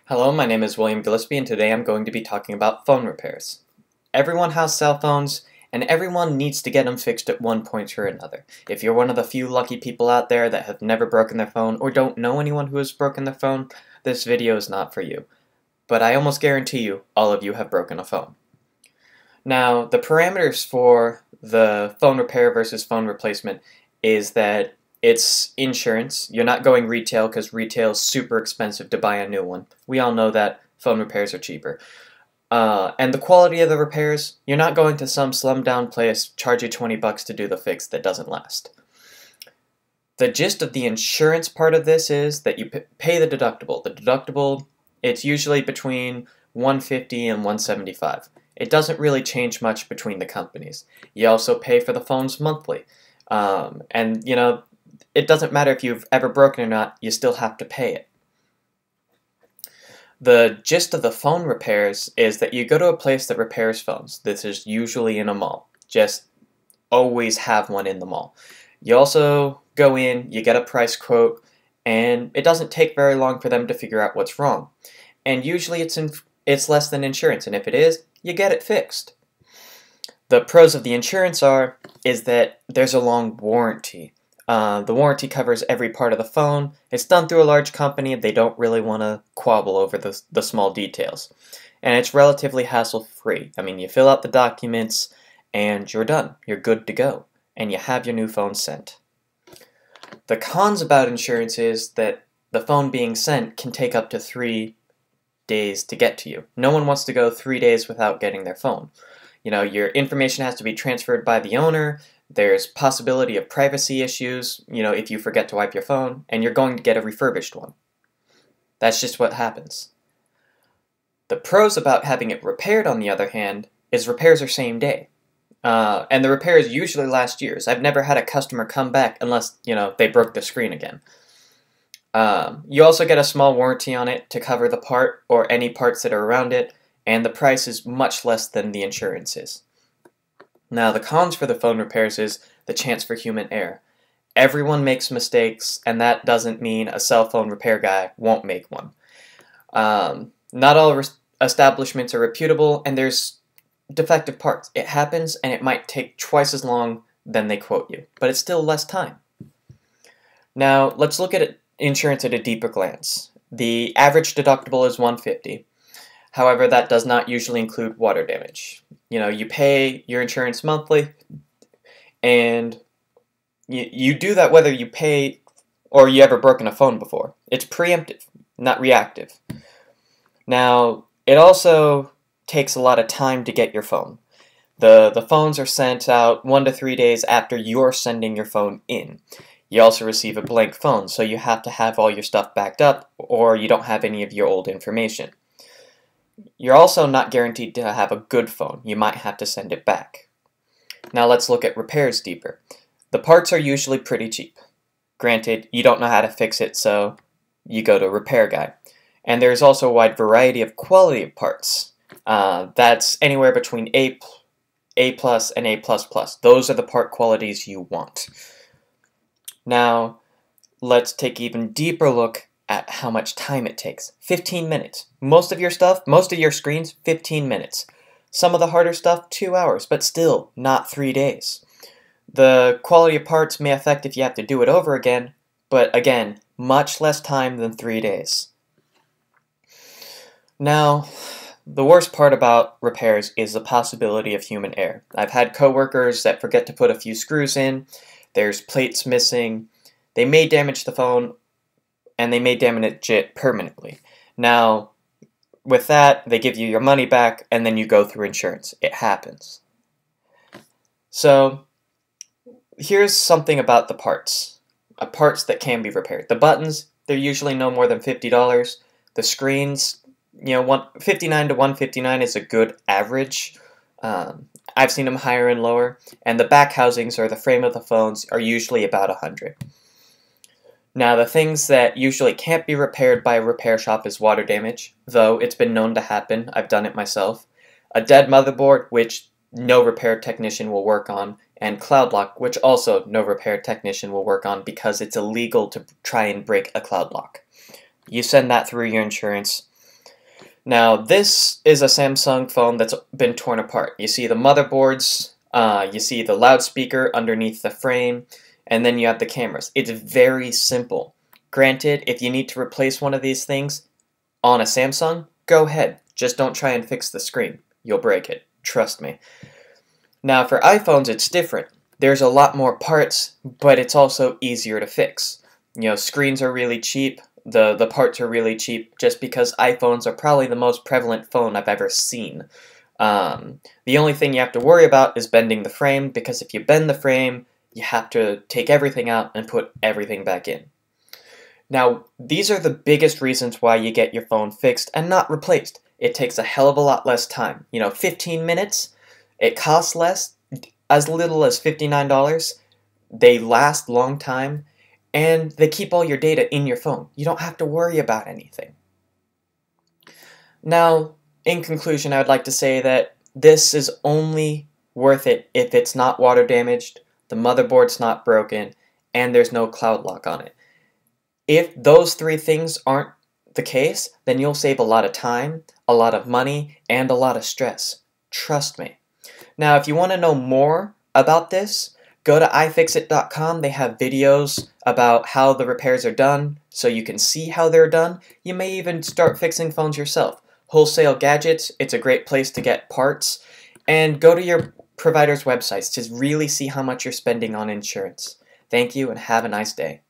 Hello, my name is William Gillespie, and today I'm going to be talking about phone repairs. Everyone has cell phones, and everyone needs to get them fixed at one point or another. If you're one of the few lucky people out there that have never broken their phone or don't know anyone who has broken their phone, this video is not for you. But I almost guarantee you, all of you have broken a phone. Now, the parameters for the phone repair versus phone replacement is that it's insurance. You're not going retail because retail is super expensive to buy a new one. We all know that phone repairs are cheaper. And the quality of the repairs, you're not going to some slummed down place, charge you 20 bucks to do the fix that doesn't last. The gist of the insurance part of this is that you pay the deductible. The deductible, it's usually between $150 and $175. It doesn't really change much between the companies. You also pay for the phones monthly. And, you know, it doesn't matter if you've ever broken or not, you still have to pay it. The gist of the phone repairs is that you go to a place that repairs phones. This is usually in a mall. Just always have one in the mall. You also go in, you get a price quote, and it doesn't take very long for them to figure out what's wrong. And usually it's less than insurance, and if it is, you get it fixed. The pros of the insurance is that there's a long warranty. The warranty covers every part of the phone. It's done through a large company. They don't really want to quabble over the small details. And it's relatively hassle-free. I mean, you fill out the documents, and you're done. You're good to go. And you have your new phone sent. The cons about insurance is that the phone being sent can take up to 3 days to get to you. No one wants to go 3 days without getting their phone. You know, your information has to be transferred by the owner. There's possibility of privacy issues, you know, if you forget to wipe your phone, and you're going to get a refurbished one. That's just what happens. The pros about having it repaired, on the other hand, is repairs are same day. And the repairs usually last years. I've never had a customer come back unless, you know, they broke the screen again. You also get a small warranty on it to cover the part or any parts that are around it, and the price is much less than the insurance is. Now, the cons for the phone repairs is the chance for human error. Everyone makes mistakes, and that doesn't mean a cell phone repair guy won't make one. Not all establishments are reputable, and there's defective parts. It happens, and it might take twice as long than they quote you, but it's still less time. Now, let's look at insurance at a deeper glance. The average deductible is $150. However, that does not usually include water damage. You know, you pay your insurance monthly, and you do that whether you pay or you ever broken a phone before. It's preemptive, not reactive. Now, it also takes a lot of time to get your phone. The phones are sent out 1 to 3 days after you're sending your phone in. You also receive a blank phone, so you have to have all your stuff backed up, or you don't have any of your old information. You're also not guaranteed to have a good phone. You might have to send it back. Now let's look at repairs deeper. The parts are usually pretty cheap. Granted, you don't know how to fix it, so you go to a repair guy. And there's also a wide variety of quality of parts. That's anywhere between A+, and A++. Those are the part qualities you want. Now, let's take an even deeper look at how much time it takes. 15 minutes. Most of your stuff, most of your screens, 15 minutes. Some of the harder stuff, 2 hours, but still not 3 days. The quality of parts may affect if you have to do it over again, but again, much less time than 3 days. Now, the worst part about repairs is the possibility of human error. I've had coworkers that forget to put a few screws in, there's plates missing, they may damage the phone, and they may damage it permanently. Now, with that, they give you your money back, and then you go through insurance. It happens. So, here's something about the parts. Parts that can be repaired. The buttons, they're usually no more than $50. The screens, you know, $59 to $159 is a good average. I've seen them higher and lower. And the back housings, or the frame of the phones, are usually about $100. Now, the things that usually can't be repaired by a repair shop is water damage, though it's been known to happen. I've done it myself. A dead motherboard, which no repair technician will work on, and cloud lock, which also no repair technician will work on because it's illegal to try and break a cloud lock. You send that through your insurance. Now, this is a Samsung phone that's been torn apart. You see the motherboards, you see the loudspeaker underneath the frame, and then you have the cameras. It's very simple. Granted, if you need to replace one of these things on a Samsung, go ahead. Just don't try and fix the screen. You'll break it. Trust me. Now, for iPhones, it's different. There's a lot more parts, but it's also easier to fix. You know, screens are really cheap. The parts are really cheap just because iPhones are probably the most prevalent phone I've ever seen. The only thing you have to worry about is bending the frame, because if you bend the frame, you have to take everything out and put everything back in. Now, these are the biggest reasons why you get your phone fixed and not replaced. It takes a hell of a lot less time. 15 minutes, it costs less, as little as $59. They last long time, and they keep all your data in your phone. You don't have to worry about anything. Now, in conclusion, I would like to say that this is only worth it if it's not water damaged, the motherboard's not broken, and there's no cloud lock on it. If those three things aren't the case, then you'll save a lot of time, a lot of money, and a lot of stress. Trust me. Now, if you want to know more about this, go to iFixit.com. They have videos about how the repairs are done, so you can see how they're done. You may even start fixing phones yourself. Wholesale Gadgets, it's a great place to get parts. And go to your provider's websites to really see how much you're spending on insurance. Thank you, and have a nice day.